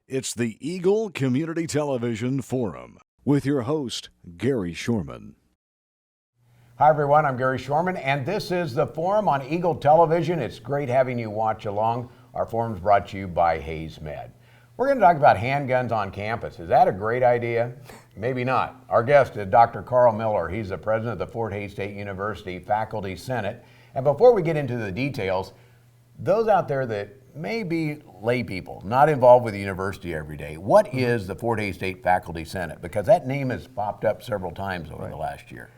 It's the Eagle Community Television Forum with your host, Gary Shorman. Hi everyone, I'm Gary Shorman, and this is the Forum on Eagle Television. It's great having you watch along. Our forum is brought to you by Hayes Med. We're going to talk about handguns on campus. Is that a great idea? Maybe not. Our guest is Dr. Carl Miller. He's the president of the Fort Hays State University Faculty Senate. And before we get into the details, those out there that may be lay people, not involved with the university every day, what is the Fort Hays State Faculty Senate? Because that name has popped up several times over the last year.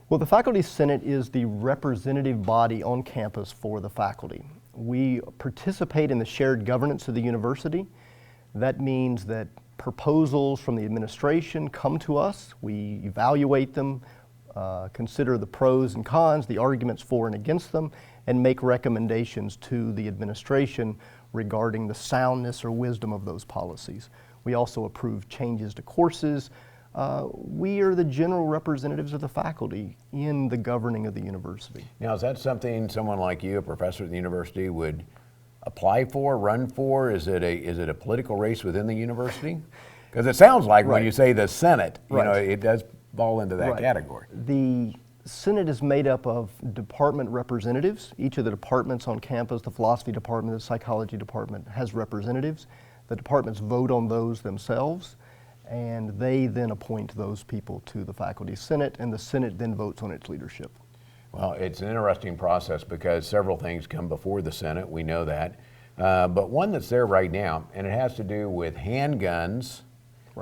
Well, the Faculty Senate is the representative body on campus for the faculty. We participate in the shared governance of the university. That means that proposals from the administration come to us, we evaluate them, consider the pros and cons, the arguments for and against them, and make recommendations to the administration regarding the soundness or wisdom of those policies. We also approve changes to courses. We are the general representatives of the faculty in the governing of the university. Now, is that something someone like you, a professor at the university, would apply for, run for? Is it a political race within the university? Because it sounds like when you say the Senate, you know, it does fall into that category. The Senate is made up of department representatives. Each of the departments on campus, the philosophy department, the psychology department, has representatives. The departments vote on those themselves, and they then appoint those people to the faculty senate, and the Senate then votes on its leadership. Well, it's an interesting process because several things come before the Senate, we know that. But one that's there right now, and it has to do with handguns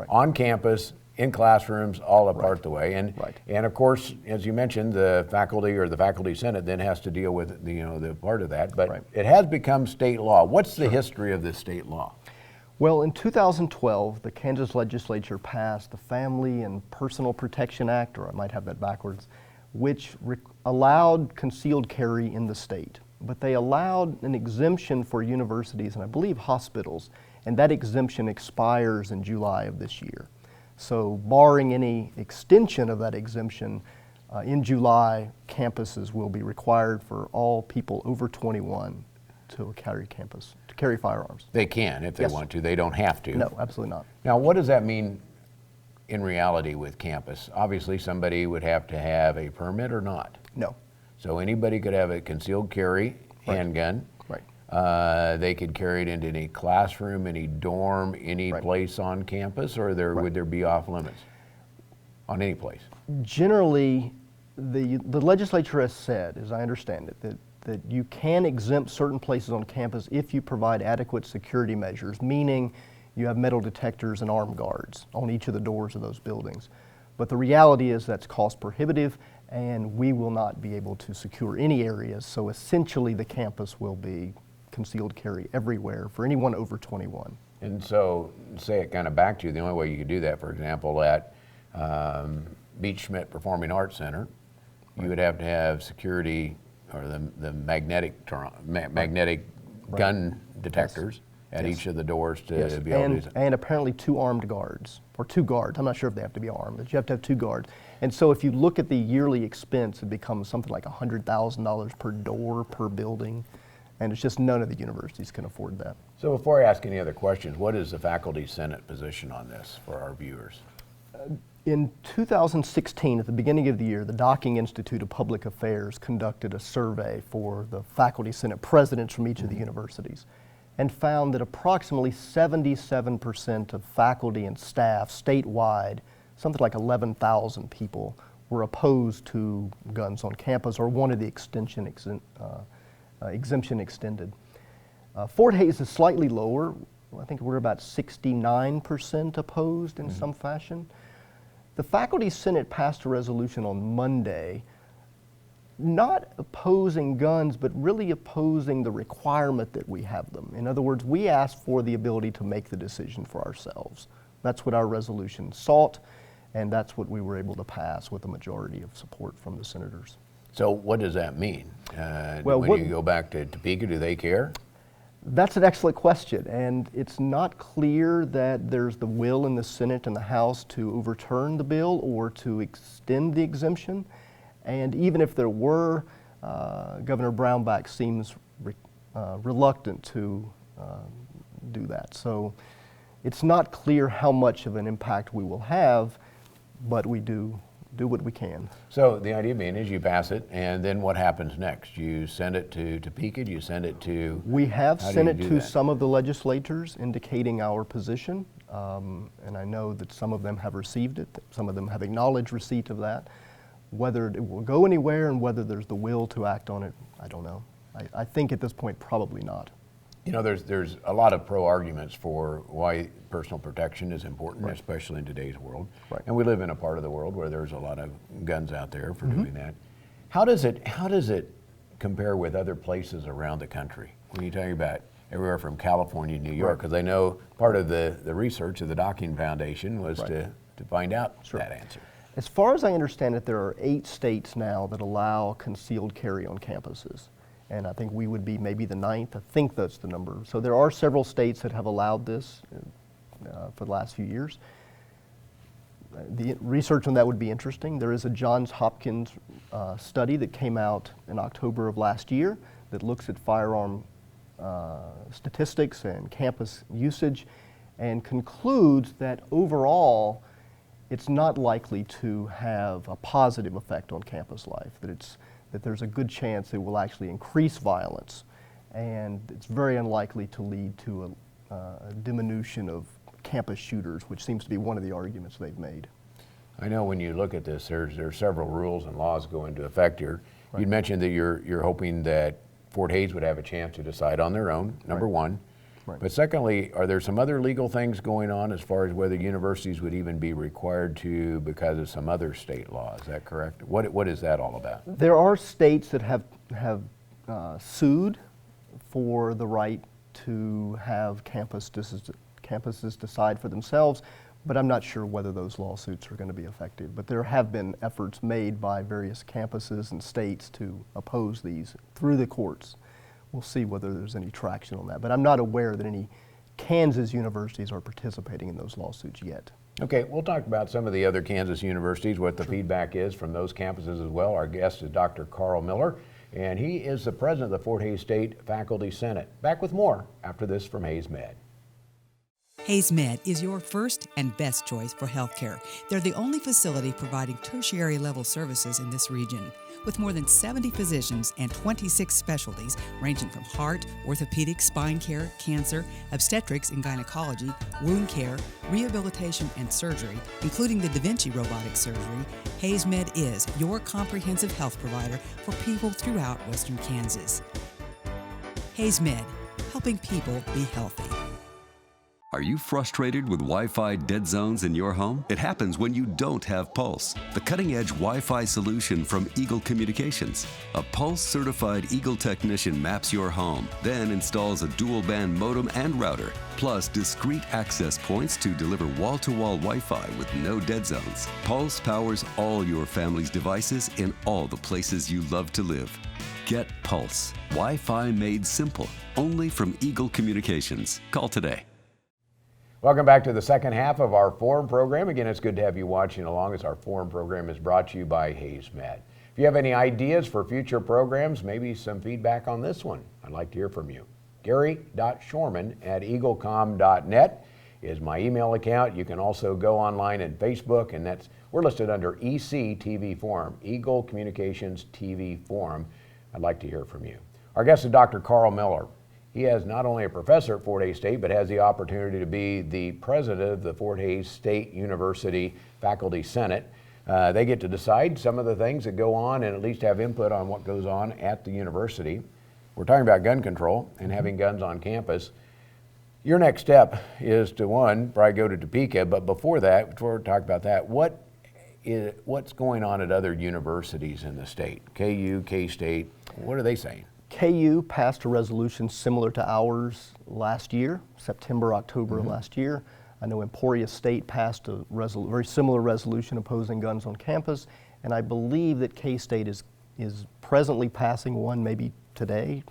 on campus, in classrooms, all apart the way. And of course, as you mentioned, the faculty or the faculty senate then has to deal with the part of that. But it has become state law. What's the history of this state law? Well, in 2012, the Kansas legislature passed the Family and Personal Protection Act, or I might have that backwards, which allowed concealed carry in the state. But they allowed an exemption for universities and I believe hospitals, and that exemption expires in July of this year. So barring any extension of that exemption, in July, campuses will be required for all people over 21 to carry firearms. They can if they want to. They don't have to. No, absolutely not. Now, what does that mean in reality with campus? Obviously, somebody would have to have a permit or not? No. So anybody could have a concealed carry handgun. They could carry it into any classroom, any dorm, any place on campus, or would there be off limits on any place? Generally, the legislature has said, as I understand it, that you can exempt certain places on campus if you provide adequate security measures, meaning you have metal detectors and armed guards on each of the doors of those buildings. But the reality is that's cost prohibitive, and we will not be able to secure any areas, so essentially the campus will be concealed carry everywhere for anyone over 21. And so, say it kind of back to you, the only way you could do that, for example, at Beach Schmidt Performing Arts Center, you would have to have security or the magnetic gun detectors at each of the doors to be able to use it. And apparently 2 armed guards, or 2 guards. I'm not sure if they have to be armed, but you have to have 2 guards. And so if you look at the yearly expense, it becomes something like $100,000 per door per building. And it's just none of the universities can afford that. So before I ask any other questions, what is the faculty senate position on this for our viewers? In 2016, at the beginning of the year, the Docking Institute of Public Affairs conducted a survey for the faculty senate presidents from each of the universities and found that approximately 77% of faculty and staff statewide, something like 11,000 people, were opposed to guns on campus or wanted the exemption extended. Fort Hays is slightly lower. I think we're about 69% opposed in some fashion. The Faculty Senate passed a resolution on Monday not opposing guns, but really opposing the requirement that we have them. In other words, we asked for the ability to make the decision for ourselves. That's what our resolution sought, and that's what we were able to pass with a majority of support from the senators. So what does that mean? When you go back to Topeka, do they care? That's an excellent question, and it's not clear that there's the will in the Senate and the House to overturn the bill or to extend the exemption. And even if there were, Governor Brownback seems reluctant to do that. So It's not clear how much of an impact we will have, but we do what we can. So the idea being is you pass it, and then what happens next? You send it to Topeka, you send it to... We have How do sent you it do to that? some of the legislators indicating our position, and I know that some of them have received it, some of them have acknowledged receipt of that. Whether it will go anywhere and whether there's the will to act on it, I don't know. I think at this point, probably not. You know, there's a lot of pro-arguments for why personal protection is important, Right. especially in today's world. Right. And we live in a part of the world where there's a lot of guns out there for doing that. How does it compare with other places around the country? When you talk about everywhere from California to New York, because I know part of the research of the Docking Foundation was Right. to find out Sure. that answer. As far as I understand it, there are 8 states now that allow concealed carry on campuses. And I think we would be maybe the 9th. I think that's the number. So there are several states that have allowed this for the last few years. The research on that would be interesting. There is a Johns Hopkins study that came out in October of last year that looks at firearm statistics and campus usage and concludes that overall it's not likely to have a positive effect on campus life, that there's a good chance it will actually increase violence, and it's very unlikely to lead to a diminution of campus shooters, which seems to be one of the arguments they've made. I know when you look at this, there's several rules and laws go into effect here. Right. You mentioned that you're hoping that Fort Hays would have a chance to decide on their own, number Right. one. Right. But secondly, are there some other legal things going on as far as whether universities would even be required to because of some other state law? Is that correct? What is that all about? There are states that have sued for the right to have campuses decide for themselves, but I'm not sure whether those lawsuits are going to be effective. But there have been efforts made by various campuses and states to oppose these through the courts. We'll see whether there's any traction on that, but I'm not aware that any Kansas universities are participating in those lawsuits yet. Okay, we'll talk about some of the other Kansas universities, what the feedback is from those campuses as well. Our guest is Dr. Carl Miller, and he is the president of the Fort Hays State Faculty Senate. Back with more after this from Hays Med. Hays Med is your first and best choice for healthcare. They're the only facility providing tertiary level services in this region. With more than 70 physicians and 26 specialties ranging from heart, orthopedic, spine care, cancer, obstetrics and gynecology, wound care, rehabilitation and surgery, including the Da Vinci robotic surgery, Hays Med is your comprehensive health provider for people throughout Western Kansas. Hays Med, helping people be healthy. Are you frustrated with Wi-Fi dead zones in your home? It happens when you don't have Pulse, the cutting-edge Wi-Fi solution from Eagle Communications. A Pulse-certified Eagle technician maps your home, then installs a dual-band modem and router, plus discrete access points to deliver wall-to-wall Wi-Fi with no dead zones. Pulse powers all your family's devices in all the places you love to live. Get Pulse. Wi-Fi made simple. Only from Eagle Communications. Call today. Welcome back to the second half of our Forum program. Again, it's good to have you watching along as our Forum program is brought to you by Hays Med. If you have any ideas for future programs, maybe some feedback on this one, I'd like to hear from you. Gary.Shorman@eaglecom.net is my email account. You can also go online and Facebook, and we're listed under ECTV Forum, Eagle Communications TV Forum. I'd like to hear from you. Our guest is Dr. Carl Miller. He is not only a professor at Fort Hays State, but has the opportunity to be the president of the Fort Hays State University Faculty Senate. They get to decide some of the things that go on and at least have input on what goes on at the university. We're talking about gun control and having guns on campus. Your next step is to, one, probably go to Topeka, but before we talk about that, what's going on at other universities in the state? KU, K-State, what are they saying? KU passed a resolution similar to ours last year, September, October of last year. I know Emporia State passed a very similar resolution opposing guns on campus, and I believe that K-State is presently passing one maybe today.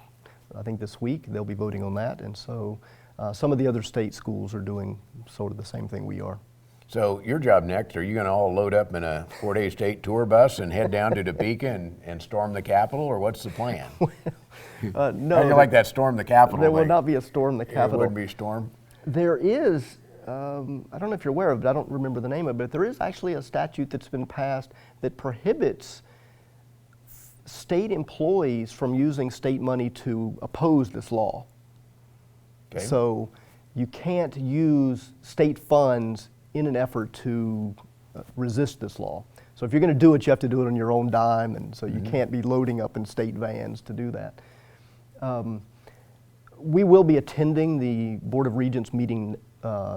I think this week they'll be voting on that, and so some of the other state schools are doing sort of the same thing we are. So your job next, are you going to all load up in a Fort Hays State tour bus and head down to Topeka and storm the Capitol, or what's the plan? No, How do you like that storm the Capitol? there will not be a storm the Capitol. There wouldn't be a storm? There is I don't know if you're aware of it, I don't remember the name of it, but there is actually a statute that's been passed that prohibits state employees from using state money to oppose this law. Okay. So you can't use state funds in an effort to resist this law. So if you're going to do it, you have to do it on your own dime, and so you can't be loading up in state vans to do that. We will be attending the Board of Regents meeting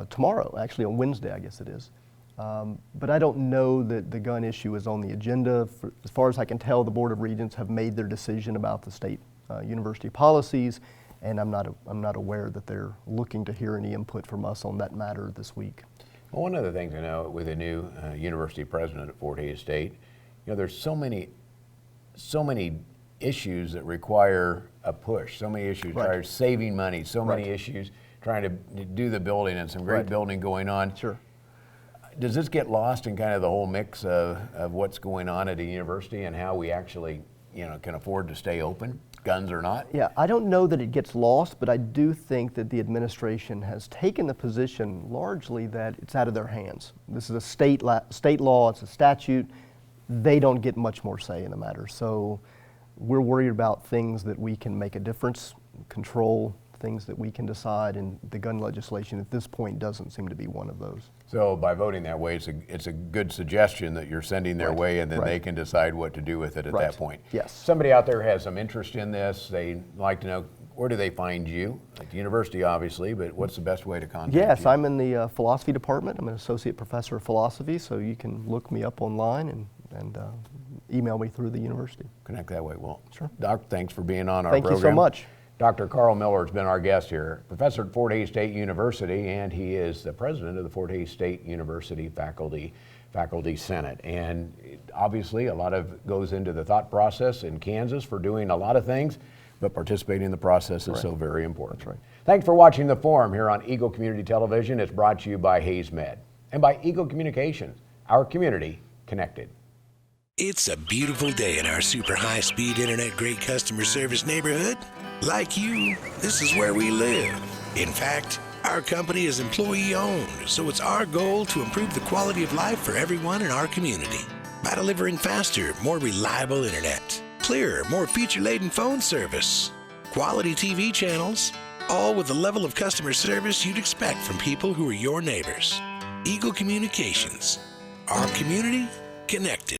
tomorrow, actually on Wednesday, I guess it is. But I don't know that the gun issue is on the agenda. As far as I can tell, the Board of Regents have made their decision about the state university policies, and I'm not aware that they're looking to hear any input from us on that matter this week. Well, one of the things I know with the new university president at Fort Hays State, there's so many issues that require a push, so many issues require saving money, so many issues trying to do the building, and some great building going on. Sure. Does this get lost in kind of the whole mix of what's going on at a university and how we actually, can afford to stay open, guns or not? Yeah, I don't know that it gets lost, but I do think that the administration has taken the position largely that it's out of their hands. This is a state law, it's a statute. They don't get much more say in the matter. So we're worried about things that we can make a difference, control, things that we can decide, and the gun legislation at this point doesn't seem to be one of those. So by voting that way, it's a good suggestion that you're sending their way, and then they can decide what to do with it at that point. Yes. Somebody out there has some interest in this. They'd like to know, where do they find you? At the university, obviously, but what's the best way to contact you? Yes, I'm in the philosophy department. I'm an associate professor of philosophy, so you can look me up online and email me through the university. Connect that way. Well, sure. Doc, thanks for being on our program. Thank you so much. Dr. Carl Miller has been our guest here, professor at Fort Hays State University, and he is the president of the Fort Hays State University Faculty Senate. And obviously a lot of goes into the thought process in Kansas for doing a lot of things, but participating in the process is so very important. That's right. Thanks for watching The Forum here on Eagle Community Television. It's brought to you by Hays Med and by Eagle Communications, our community connected. It's a beautiful day in our super high-speed internet great customer service neighborhood. Like you, this is where we live. In fact, our company is employee-owned, so it's our goal to improve the quality of life for everyone in our community by delivering faster, more reliable internet, clearer, more feature-laden phone service, quality TV channels, all with the level of customer service you'd expect from people who are your neighbors. Eagle Communications, our community connected.